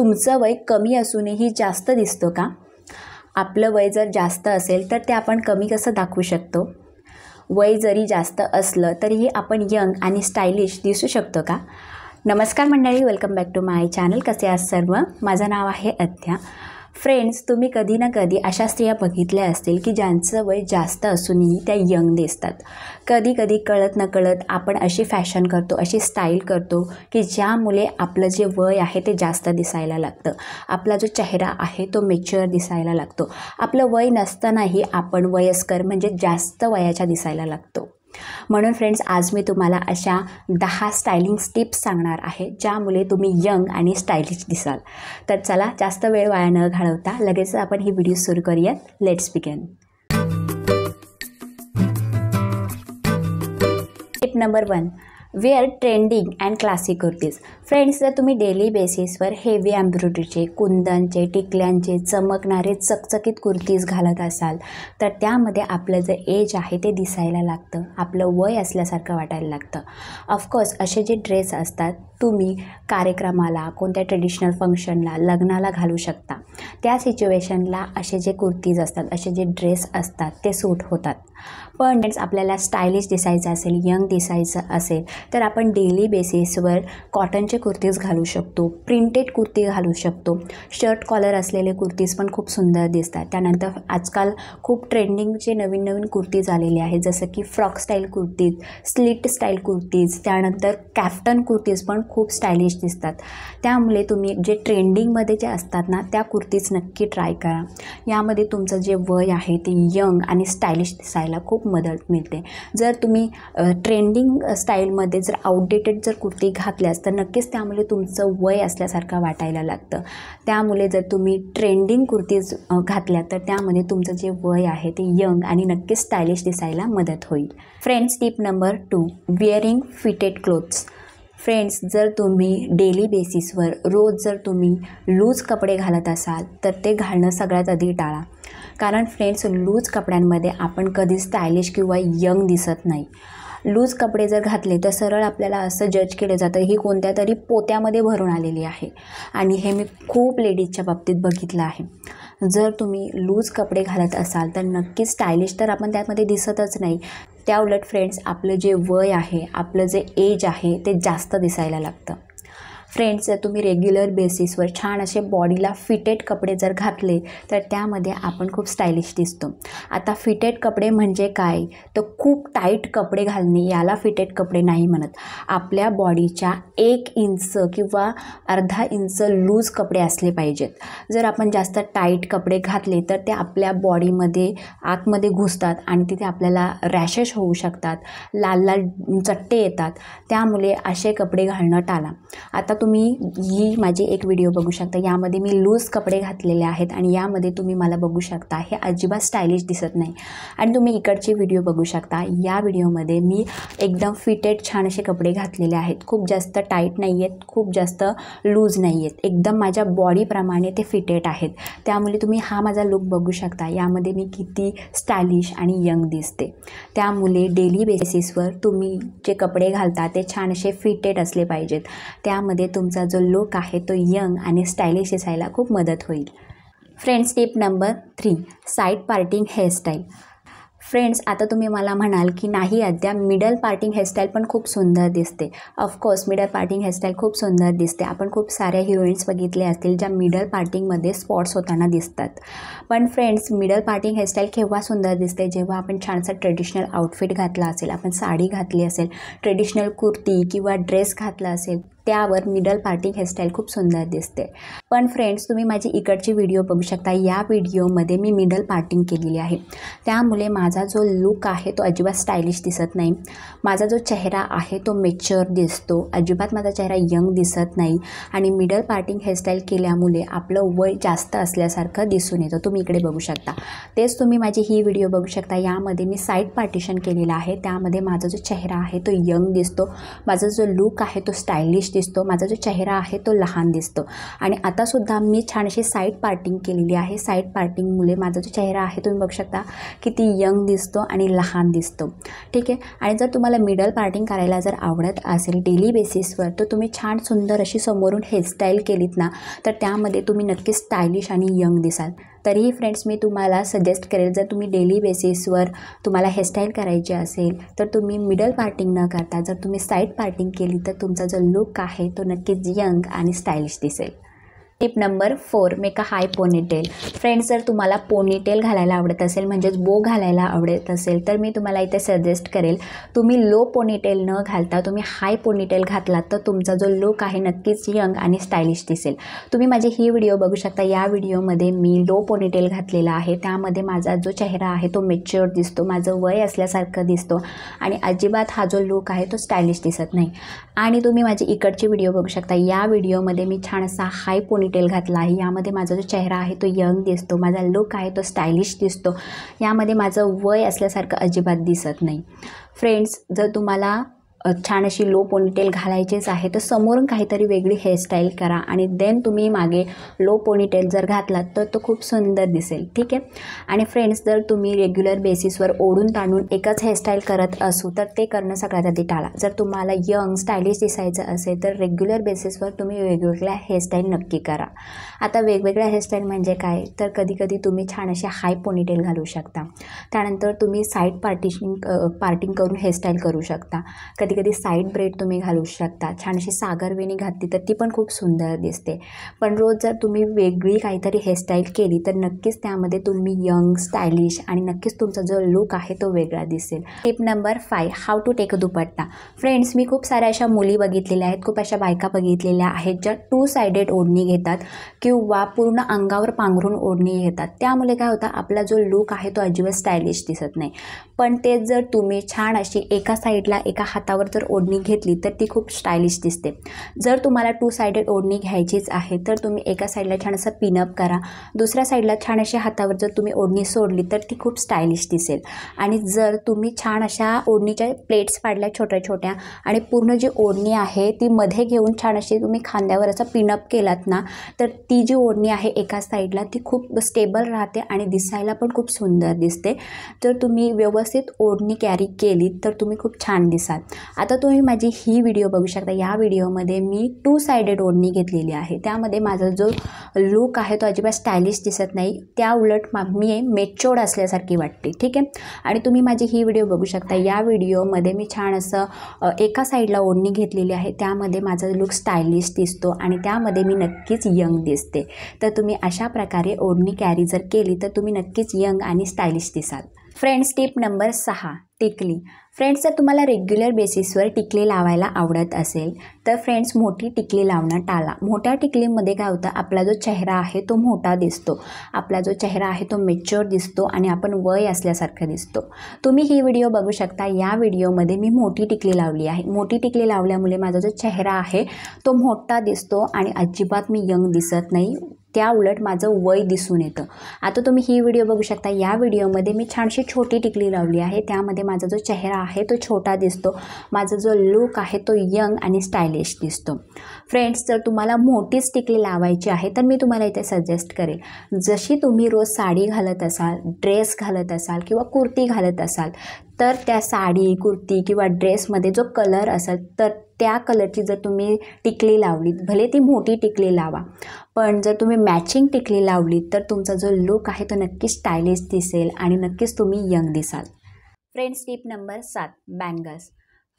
तुमचं वय कमी असूनही जास्त दिसतो का? आपलं वय जर जास्त असेल तर ते आपण कमी कसं दाखवू शकतो? वय जरी जास्त असलं तरीही आपण यंग आणि स्टायलिश दिसू शकतो का? नमस्कार मंडळी, welcome back to my channel. कसे आहात सर्व? माझं नाव आहे अद्या. फ्रेंड्स, तुम्ही कधी ना कधी अशा स्त्रिया बघितल्या असतील की ज्यांचं वय जास्त असूनही त्या यंग दिसतात. कधी कधी कळत नकळत आपण अशी फॅशन करतो, अशी स्टाईल करतो की ज्यामुळे आपलं जे वय आहे ते जास्त दिसायला लागतं. आपला जो चेहरा आहे तो मॅच्युअर दिसायला लागतो. आपलं वय नसतानाही आपण वयस्कर म्हणजे जास्त वयाच्या दिसायला लागतो. म्हणून फ्रेंड्स, आज मी तुम्हाला अशा 10 स्टायलिंग टिप्स सांगणार आहे ज्यामुळे तुम्ही यंग आणि स्टायलिश दिसाल. तर चला, जास्त वेळ वाया न घालवता लगेच आपण ही व्हिडिओ सुरू करूयात. Let's begin. Tip number 1, wear trending and classic kurtis. Friends, जर तुम्ही डेली बेसिसवर हेवी एम्ब्रॉयडरीचे, कुंदनचे, टिकल्यांचे, चमकणारे चकचकीत कुर्तीज घालत असाल तर त्यामध्ये आपलं जे एज आहे ते दिसायला लागतं, आपलं वय असल्यासारखं वाटायला लागतं. ऑफकोर्स असे जे ड्रेस असतात तुम्ही कार्यक्रमाला, कोणत्या ट्रेडिशनल फंक्शनला, लग्नाला घालू शकता. त्या सिच्युएशनला असे जे कुर्तीज असतात, असे जे ड्रेस असतात ते सूट होतात. पण फ्रेंड्स, आपल्याला स्टायलिश दिसायचं असेल, यंग दिसायचं असेल तर आपण डेली बेसिसवर कॉटनचे कुर्तीज घालू शकतो, प्रिंटेड कुर्ती घालू शकतो. शर्ट कॉलर असलेले कुर्तीज पण खूप सुंदर दिसतात. त्यानंतर आजकाल खूप ट्रेंडिंगचे नवीन नवीन कुर्तीज आलेले आहेत, जसं की frock style kurtis, slit style kurtis, त्यानंतर कॅफ्टन कुर्तीज पण खूप स्टायलिश दिसतात. त्यामुळे तुम्ही जे ट्रेंडिंगमध्ये जे असतात ना त्या कुर्तीज नक्की ट्राय करा. यामध्ये तुमचं जे वय आहे ते यंग आणि स्टायलिश दिसायला खूप मदत मिळते. जर तुम्ही ट्रेंडिंग स्टाईलमध्ये जर आउटडेटेड जर कुर्ती घातल्यास तर नक्कीच त्यामुळे तुमचं वय असल्यासारखं वाटायला लागतं. त्यामुळे जर तुम्ही ट्रेंडिंग कुर्तीज घातल्या तर त्यामध्ये तुमचं जे वय आहे ते यंग आणि नक्कीच स्टायलिश दिसायला मदत होईल. Friends, tip number 2, wearing fitted clothes. Friends, जर तुम्ही डेली बेसिसवर रोज जर तुम्ही लूज कपडे घालत असाल तर ते घालणं सगळ्यात आधी टाळा. कारण फ्रेंड्स, लूज कपड्यांमध्ये आपण कधी स्टायलिश किंवा यंग दिसत नाही. लूज कपडे जर घातले तर सरळ आपल्याला असं जज केलं जातं ही कोणत्या तरी पोत्यामध्ये भरून आलेली आहे. आणि हे मी खूप लेडीजच्या बाबतीत बघितलं आहे. जर तुम्ही लूज कपडे घालत असाल तर नक्की स्टायलिश तर आपण त्यामध्ये दिसतच नाही. त्याउलट फ्रेंड्स, आपलं जे वय आहे, आपलं जे एज आहे ते जास्त दिसायला लागतं. फ्रेंड्स, जर तुम्ही रेग्युलर बेसिसवर छान असे बॉडीला फिटेड कपडे जर घातले तर त्यामध्ये आपण खूप स्टायलिश दिसतो. आता फिटेड कपडे म्हणजे काय? तर खूप टाईट कपडे घालणे याला फिटेड कपडे नाही म्हणत. आपल्या बॉडीच्या 1 इंच किंवा अर्धा इंच लूज कपडे असले पाहिजेत. जर आपण जास्त टाईट कपडे घातले तर ते आपल्या बॉडीमध्ये आतमध्ये घुसतात आणि तिथे आपल्याला रॅशेस होऊ शकतात, लाल लाल चट्टे येतात. त्यामुळे असे कपडे घालणं टाळा. आता तुम्ही ही माझी एक व्हिडिओ बघू शकता. यामध्ये मी लूज कपडे घातलेले आहेत आणि यामध्ये तुम्ही मला बघू शकता हे अजिबात स्टायलिश दिसत नाही. आणि तुम्ही इकडची व्हिडिओ बघू शकता. या व्हिडिओमध्ये मी एकदम फिटेड छान असे कपडे घातलेले आहेत. खूप जास्त टाईट नाही आहेत, खूप जास्त लूज नाही आहेत, एकदम माझ्या बॉडीप्रमाणे ते फिटेड आहेत. त्यामुळे तुम्ही हा माझा लुक बघू शकता. यामध्ये मी किती स्टायलिश आणि यंग दिसते. त्यामुळे डेली बेसिसवर तुम्ही जे कपडे घालता ते छान असे फिटेड असले पाहिजेत. त्यामध्ये तुमचा जो लुक आहे तो यंग आणि स्टायलिश दिसायला खूप मदत होईल. Friends, tip number 3, side parting hairstyle. Friends, आता तुम्ही मला म्हणाल की नाही अद्या, मिडल पार्टिंग हेअरस्टाईल पण खूप सुंदर दिसते. ऑफकोर्स मिडल पार्टिंग हेअरस्टाईल खूप सुंदर दिसते. आपण खूप साऱ्या हिरोईन्स बघितले असतील ज्या मिडल पार्टिंगमध्ये स्पॉट्स होताना दिसतात. पण फ्रेंड्स, मिडल पार्टिंग हेअरस्टाईल केव्हा सुंदर दिसते? जेव्हा आपण छानसा ट्रेडिशनल आउटफिट घातला असेल, आपण साडी घातली असेल, ट्रेडिशनल कुर्ती किंवा ड्रेस घातला असेल, त्यावर मिडल पार्टिंग हेअरस्टाईल खूप सुंदर दिसते. पण फ्रेंड्स, तुम्ही माझी इकडची व्हिडिओ बघू शकता. या व्हिडिओमध्ये मी मिडल पार्टिंग केलेली आहे. त्यामुळे माझा जो लुक आहे तो अजिबात स्टायलिश दिसत नाही. माझा जो चेहरा आहे तो मॅच्युअर दिसतो. अजिबात माझा चेहरा यंग दिसत नाही. आणि मिडल पार्टिंग हेअरस्टाईल केल्यामुळे आपलं वय जास्त असल्यासारखं दिसून येतं. तुम्ही इकडे बघू शकता. तेच तुम्ही माझी ही व्हिडिओ बघू शकता. यामध्ये मी साईड पार्टिशन केलेलं आहे. त्यामध्ये माझा जो चेहरा आहे तो यंग दिसतो. माझा जो लुक आहे तो स्टायलिश दिसतो. दिसतो, माझा जो चेहरा आहे तो लहान दिसतो. आणि आतासुद्धा मी छान अशी साईड पार्टिंग केलेली आहे. साईड पार्टिंगमुळे माझा जो चेहरा आहे तुम्ही बघू शकता किती यंग दिसतो आणि लहान दिसतो. ठीक आहे. आणि जर तुम्हाला मिडल पार्टिंग करायला जर आवडत असेल डेली बेसिसवर, तर तुम्ही छान सुंदर अशी समोरून हेअरस्टाईल केलीत ना, तर त्यामध्ये तुम्ही नक्कीच स्टायलिश आणि यंग दिसाल. तरीही फ्रेंड्स मी तुम्हाला सजेस्ट करेल, जर तुम्ही डेली बेसिसवर तुम्हाला हेअरस्टाईल करायची असेल तर तुम्ही मिडल पार्टिंग न करता जर तुम्ही साईड पार्टिंग केली तर तुमचा जो लुक आहे तो नक्कीच यंग आणि स्टायलिश दिसेल. Tip number 4, make a high ponytail. Friends, जर तुम्हाला पोनीटेल घालायला आवडत असेल म्हणजेच बो घालायला आवडत असेल तर मी तुम्हाला इथे सजेस्ट करेल, तुम्ही लो पोनीटेल न घालता तुम्ही हाय पोनीटेल घातलात तर तुमचा जो लुक आहे नक्कीच यंग आणि स्टायलिश दिसेल. तुम्ही माझी ही व्हिडिओ बघू शकता. या व्हिडिओमध्ये मी लो पोनीटेल घातलेला आहे. त्यामध्ये माझा जो चेहरा आहे तो मॅच्युअर दिसतो, माझं वय असल्यासारखं दिसतो आणि अजिबात हा जो लुक आहे तो स्टायलिश दिसत नाही. आणि तुम्ही माझी इकडची व्हिडिओ बघू शकता. या व्हिडिओमध्ये मी छान असा हाय पोनीटेल घातला आहे. यामध्ये माझा जो चेहरा आहे तो यंग दिसतो, माझा लुक आहे तो स्टायलिश दिसतो. यामध्ये माझं वय असल्यासारखं अजिबात दिसत नाही. फ्रेंड्स, जर तुम्हाला छान अशी लो पोनीटेल घालायचीच आहे तर समोरून काहीतरी वेगळी हेअरस्टाईल करा आणि देन तुम्ही मागे लो पोनीटेल जर घातलात तर तो खूप सुंदर दिसेल. ठीक आहे. आणि फ्रेंड्स, जर तुम्ही रेग्युलर बेसिसवर ओढून ताणून एकच हेअरस्टाईल करत असू तर ते करणं सगळ्यात आधी टाळा. जर तुम्हाला यंग स्टायलिश दिसायचं असेल तर रेग्युलर बेसिसवर तुम्ही वेगवेगळ्या हेअरस्टाईल नक्की करा. आता वेगवेगळ्या हेअरस्टाईल म्हणजे काय, तर कधीकधी तुम्ही छान अशी हाय पोनीटेल घालू शकता. त्यानंतर तुम्ही साईड पार्टिंग करून हेअरस्टाईल करू शकता. कधी साईड ब्रेड तुम्ही घालू शकता. छान अशी सागरवेणी घातली तर ती पण खूप सुंदर दिसते. पण रोज जर तुम्ही वेगळी काहीतरी हेअरस्टाईल केली तर नक्कीच त्यामध्ये तुम्ही यंग स्टायलिश आणि नक्कीच तुमचा जो लुक आहे तो वेगळा दिसेल. Tip number 5, how to take a dupatta. Friends, मी खूप साऱ्या अशा मुली बघितलेल्या आहेत, खूप अशा बायका बघितलेल्या आहेत ज्या 2 साइडेड ओढणी घेतात किंवा पूर्ण अंगावर पांघरून ओढणी घेतात. त्यामुळे काय होतं, आपला जो लुक आहे तो अजिबात स्टायलिश दिसत नाही. पण तेच जर तुम्ही छान अशी एका साईडला एका हातावर जर ओढणी घेतली तर ती खूप स्टायलिश दिसते. जर तुम्हाला 2 साइडेड ओढणी घ्यायचीच आहे तर तुम्ही एका साईडला छान असं पिनअप करा, दुसऱ्या साईडला छान अशी हातावर जर तुम्ही ओढणी सोडली तर ती खूप स्टायलिश दिसेल. आणि जर तुम्ही छान अशा ओढणीच्या प्लेट्स पाडल्या छोट्या छोट्या आणि पूर्ण जी ओढणी आहे ती मध्ये घेऊन छान अशी तुम्ही खांद्यावर असं पिनअप केलात ना, तर ती जी ओढणी आहे एका साईडला ती खूप स्टेबल राहते आणि दिसायला पण खूप सुंदर दिसते. जर तुम्ही व्यवस्थित ओढणी कॅरी केली तर तुम्ही खूप छान दिसाल. आता तुम्ही माझी ही व्हिडिओ बघू शकता. या व्हिडिओमध्ये मी 2 साइडेड ओढणी घेतलेली आहे. त्यामध्ये माझा जो लुक आहे तो अजिबात स्टायलिश दिसत नाही, त्या उलट मी मेच्युअर्ड असल्यासारखी वाटते. ठीक आहे. आणि तुम्ही माझी ही व्हिडिओ बघू शकता. या व्हिडिओमध्ये मी छान असं एका साईडला ओढणी घेतलेली आहे. त्यामध्ये माझा लुक स्टायलिश दिसतो आणि त्यामध्ये मी नक्कीच यंग दिसते. तर तुम्ही अशा प्रकारे ओढणी कॅरी जर केली तर तुम्ही नक्कीच यंग आणि स्टायलिश दिसाल. फ्रेंड्स, टिप नंबर 6, टिकली. फ्रेंड्स, जर तुम्हाला रेग्युलर बेसिसवर टिकली लावायला आवडत असेल तर फ्रेंड्स मोठी टिकली लावणं टाळा. मोठ्या टिकलीमध्ये काय होतं, आपला जो चेहरा आहे तो मोठा दिसतो, आपला जो चेहरा आहे तो मॅच्युअर दिसतो आणि आपण वय असल्यासारखं दिसतो. तुम्ही ही व्हिडिओ बघू शकता. या व्हिडिओमध्ये मी मोठी टिकली लावली आहे. मोठी टिकली लावल्यामुळे माझा जो चेहरा आहे तो मोठा दिसतो आणि अजिबात मी यंग दिसत नाही, त्या उलट माझं वय दिसून येतं. आता तुम्ही ही व्हिडिओ बघू शकता. या व्हिडिओमध्ये मी छानशी छोटी टिकली लावली आहे. त्यामध्ये माझा जो चेहरा आहे तो छोटा दिसतो, माझा जो लुक आहे तो यंग आणि स्टायलिश दिसतो. फ्रेंड्स, जर तुम्हाला मोठीच टिकली लावायची आहे तर मी तुम्हाला इथे सजेस्ट करेल, जशी तुम्ही रोज साडी घालत असाल, ड्रेस घालत असाल किंवा कुर्ती घालत असाल तर त्या साडी, कुर्ती किंवा ड्रेसमध्ये जो कलर असेल तर त्या कलरची जर तुम्ही टिकली लावली, भले ती मोठी टिकली लावा, पण जर तुम्ही मॅचिंग टिकली लावली तर तुमचा जो लुक आहे तो नक्कीच स्टायलिश दिसेल आणि नक्कीच तुम्ही यंग दिसाल. Friends, tip number 7, bangles.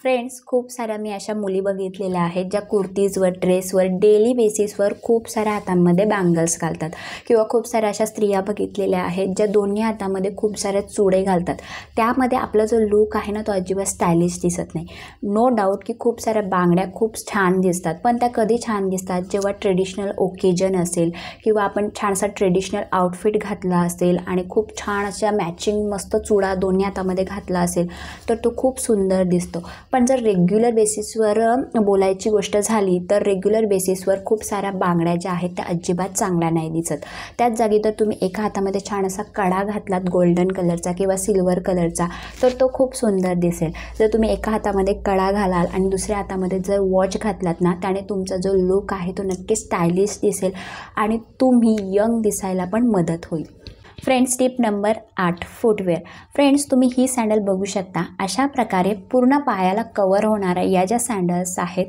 Friends, खूप साऱ्या मी अशा मुली बघितलेल्या आहेत ज्या कुर्तीजवर, ड्रेसवर, डेली बेसिसवर खूप साऱ्या हातांमध्ये बँगल्स घालतात किंवा खूप साऱ्या अशा स्त्रिया बघितलेल्या आहेत ज्या दोन्ही हातामध्ये खूप साऱ्या चुडे घालतात. त्यामध्ये आपला जो लुक आहे ना तो अजिबात स्टायलिश दिसत नाही. नो डाऊट की खूप साऱ्या बांगड्या खूप छान दिसतात, पण त्या कधी छान दिसतात जेव्हा ट्रेडिशनल ओकेजन असेल किंवा आपण छानसा ट्रेडिशनल आउटफिट घातला असेल आणि खूप छान अशा मॅचिंग मस्त चुडा दोन्ही हातामध्ये घातला असेल तर तो खूप सुंदर दिसतो. पण जर रेग्युलर बेसिसवर बोलायची गोष्ट झाली तर रेग्युलर बेसिसवर खूप साऱ्या बांगड्या ज्या आहेत त्या अजिबात चांगल्या नाही दिसत. त्याच जागी तर तुम्ही एका हातामध्ये छान असा कडा घातलात गोल्डन कलरचा किंवा सिल्वर कलरचा तर तो खूप सुंदर दिसेल. जर तुम्ही एका हातामध्ये कडा घालाल आणि दुसऱ्या हातामध्ये जर वॉच घातलात ना त्याने तुमचा जो लुक आहे तो नक्की स्टायलिश दिसेल आणि तुम्ही यंग दिसायला पण मदत होईल. Friends, tip number 8 footwear. Friends, तुम्ही ही सँडल बघू शकता. अशा प्रकारे पूर्ण पायाला कवर होणाऱ्या या ज्या सँडल्स आहेत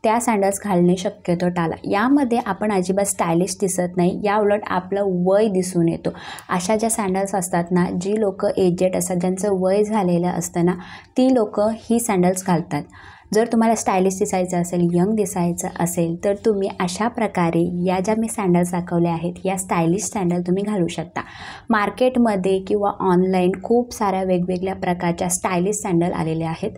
त्या सँडल्स घालणे शक्यतो टाळा. यामध्ये आपण अजिबात स्टायलिश दिसत नाही, या उलट आपलं वय दिसून येतो. अशा ज्या सँडल्स असतात ना, जी लोक एजेड असतात, ज्यांचं वय झालेलं असतं ना, ती लोक ही सँडल्स घालतात. जर तुम्हाला स्टायलिश दिसायचं असेल, यंग दिसायचं असेल तर तुम्ही अशा प्रकारे या ज्या मी सँडल्स दाखवल्या आहेत या स्टायलिश सँडल तुम्ही घालू शकता. मार्केटमध्ये किंवा ऑनलाईन खूप साऱ्या वेगवेगळ्या प्रकारच्या स्टायलिश सँडल आलेल्या आहेत.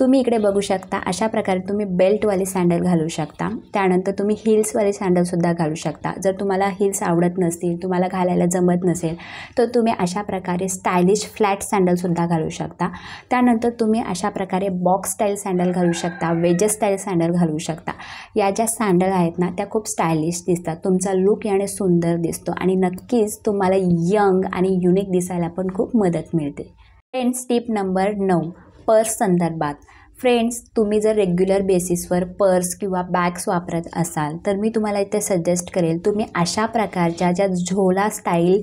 तुम्ही इकडे बघू शकता. अशा प्रकारे तुम्ही बेल्टवाली सँडल घालू शकता. त्यानंतर तुम्ही हिल्सवाली सँडलसुद्धा घालू शकता. जर तुम्हाला हिल्स आवडत नसतील, तुम्हाला घालायला जमत नसेल तर तुम्ही अशा प्रकारे स्टायलिश फ्लॅट सँडलसुद्धा घालू शकता. त्यानंतर तुम्ही अशा प्रकारे बॉक्स स्टाईल सँडल घालू शकता, वेजेस स्टाईल सँडल घालू शकता. या ज्या सँडल आहेत ना त्या खूप स्टायलिश दिसतात. तुमचा लुक याने सुंदर दिसतो आणि नक्कीच तुम्हाला यंग आणि युनिक दिसायला पण खूप मदत मिळते. फ्रेंड्स, टिप नंबर 9 पर्स संदर्भात. फ्रेंड्स, तुम्ही जर रेग्युलर बेसिसवर पर्स किंवा बॅग्स वापरत असाल तर मी तुम्हाला इथे सजेस्ट करेल तुम्ही अशा प्रकारच्या ज्या झोला स्टाईल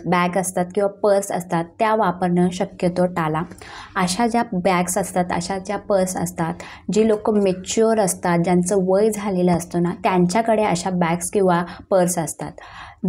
बॅग असतात किंवा पर्स असतात त्या वापरणं शक्यतो टाळा. अशा ज्या बॅग्स असतात, अशा ज्या पर्स असतात, जी लोक मॅच्युअर असतात, ज्यांचं वय झालेलं असतं ना त्यांच्याकडे अशा बॅग्स किंवा पर्स असतात.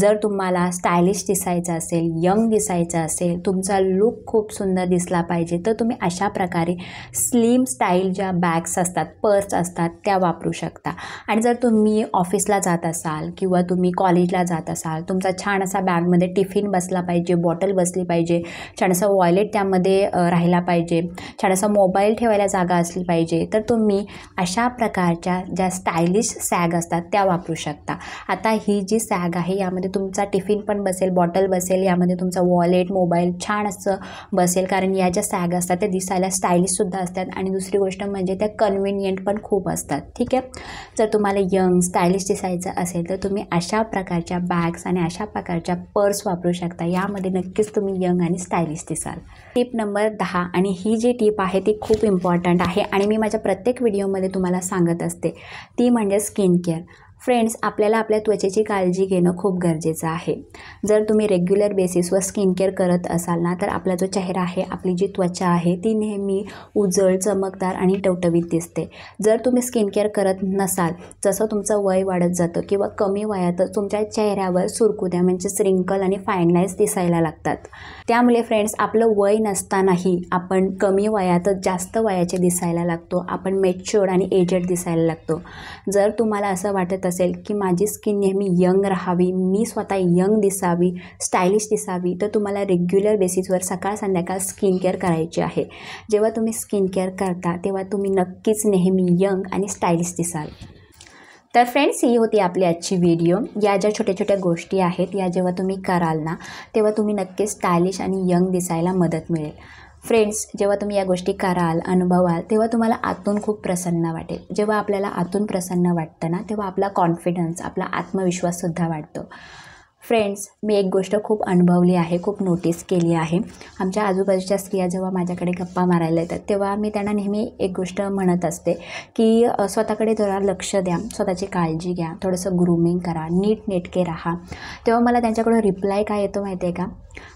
जर तुम्हाला स्टायलिश दिसायचं असेल, यंग दिसायचं असेल, तुमचा लुक खूप सुंदर दिसला पाहिजे तर तुम्ही अशा प्रकारे स्लिम स्टाईल ज्या बॅग्स असतात, पर्स असतात त्या वापरू शकता. आणि जर तुम्ही ऑफिसला जात असाल किंवा तुम्ही कॉलेजला जात असाल, तुमचा छान असा बॅगमध्ये टिफिन बसला पाहिजे, बॉटल बसली पाहिजे, छान असा वॉलेट त्यामध्ये राहिला पाहिजे, छान असा मोबाईल ठेवायला जागा असली पाहिजे तर तुम्ही अशा प्रकारच्या ज्या स्टायलिश सॅग असतात त्या वापरू शकता. आता ही जी सॅग आहे यामध्ये तुमचा टिफिन पण बसेल, बॉटल बसेल, यामध्ये तुमचा वॉलेट, मोबाईल छान असं बसेल. कारण या ज्या सॅग असतात त्या दिसायला स्टायलिशसुद्धा असतात आणि दुसरी गोष्ट म्हणजे त्या कन्व्हिनियंट पण खूप असतात. ठीक आहे. जर तुम्हाला यंग स्टायलिश दिसायचं असेल तर तुम्ही अशा प्रकारच्या बॅग्स आणि अशा प्रकारच्या पर्स वापरू शकता. यामध्ये नक्कीच तुम्ही यंग आणि स्टायलिश दिसाल. टिप नंबर 10 आणि ही जी टिप आहे ती खूप इम्पॉर्टंट आहे आणि मी माझ्या प्रत्येक व्हिडिओमध्ये तुम्हाला सांगत असते, ती म्हणजे स्किन केअर. फ्रेंड्स, आपल्याला आपल्या त्वचेची काळजी घेणं खूप गरजेचं आहे. जर तुम्ही रेग्युलर बेसिसवर स्किन केअर करत असाल ना तर आपला जो चेहरा आहे, आपली जी त्वचा आहे ती नेहमी उजळ, चमकदार आणि टवटवीत दिसते. जर तुम्ही स्किन केअर करत नसाल, जसं तुमचं वय वाढत जातं किंवा कमी वयातच तुमच्या चेहऱ्यावर सुरकुत्या म्हणजे रिंकल आणि फाईन लाईन्स दिसायला लागतात. त्यामुळे फ्रेंड्स, आपलं वय नसतानाही आपण कमी वयातच जास्त वयाचे दिसायला लागतो. आपण मॅच्युअर्ड आणि एजेड दिसायला लागतो. जर तुम्हाला असं वाटत असेल की माझी स्किन नेहमी यंग राहावी, मी स्वतः यंग दिसावी, स्टायलिश दिसावी तर तुम्हाला रेग्युलर बेसिसवर सकाळ संध्याकाळ स्किन केअर करायची आहे. जेव्हा तुम्ही स्किन केअर करता तेव्हा तुम्ही नक्कीच नेहमी यंग आणि स्टायलिश दिसाल. तर फ्रेंड्स, ही होती आपली आजची व्हिडिओ. या ज्या छोट्या छोट्या गोष्टी आहेत या जेव्हा तुम्ही कराल ना तेव्हा तुम्ही नक्कीच स्टायलिश आणि यंग दिसायला मदत मिळेल. फ्रेंड्स, जेव्हा तुम्ही या गोष्टी कराल, अनुभवाल तेव्हा तुम्हाला आतून खूप प्रसन्न वाटेल. जेव्हा आपल्याला आतून प्रसन्न वाटतं ना तेव्हा आपला कॉन्फिडन्स, आपला आत्मविश्वाससुद्धा वाढतो. फ्रेंड्स, मी एक गोष्ट खूप अनुभवली आहे, खूप नोटीस केली आहे. आमच्या आजूबाजूच्या स्त्रिया जेव्हा माझ्याकडे गप्पा मारायला येतात तेव्हा मी त्यांना नेहमी एक गोष्ट म्हणत असते की स्वतःकडे जरा लक्ष द्या, स्वतःची काळजी घ्या, थोडंसं ग्रूमिंग करा, नीटनेटके राहा. तेव्हा मला त्यांच्याकडून रिप्लाय काय येतो माहिती आहे का?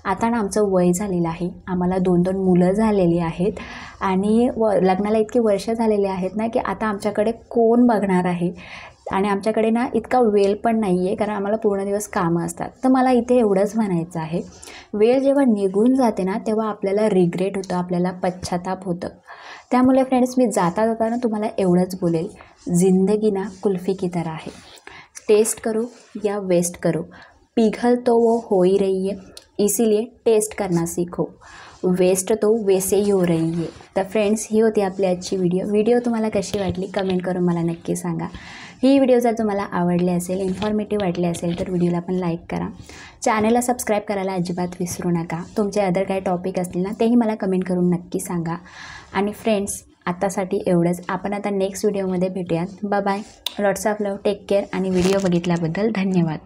आता ना आमचं वय झालेलं आहे, आम्हाला 2-2 मुलं झालेली आहेत आणि लग्नाला इतकी वर्ष झालेली आहेत ना की आता आमच्याकडे कोण बघणार आहे आणि आमच्याकडे ना इतका वेळ पण नाही आहे कारण आम्हाला पूर्ण दिवस कामं असतात. तर मला इथे एवढंच म्हणायचं आहे, वेळ जेव्हा निघून जाते ना तेव्हा आपल्याला रिग्रेट होतं, आपल्याला पश्चाताप होतं. त्यामुळे फ्रेंड्स, मी जाता जाताना तुम्हाला एवढंच बोलेल, जिंदगी ना कुल्फी की तरह है, टेस्ट करो या वेस्ट करो, पिघल तो वो हो ही रही है, इसीलिए टेस्ट करना सीखो, वेस्ट तो वैसे ही हो रही है. तर फ्रेंड्स, ही होती आपली आजची व्हिडिओ तुम्हाला कशी वाटली कमेंट करून मला नक्की सांगा. ही व्हिडिओ जर तुम्हाला आवडली असेल, इन्फॉर्मेटिव्ह वाटली असेल तर व्हिडिओला पण लाईक करा. चॅनलला सबस्क्राईब करायला अजिबात विसरू नका. तुमचे अदर काही टॉपिक असतील ना तेही मला कमेंट करून नक्की सांगा. आणि फ्रेंड्स, आतासाठी एवढंच. आपण आता नेक्स्ट व्हिडिओमध्ये भेटूयात. Bye bye. Lots of love. Take care आणि व्हिडिओ बघितल्याबद्दल धन्यवाद.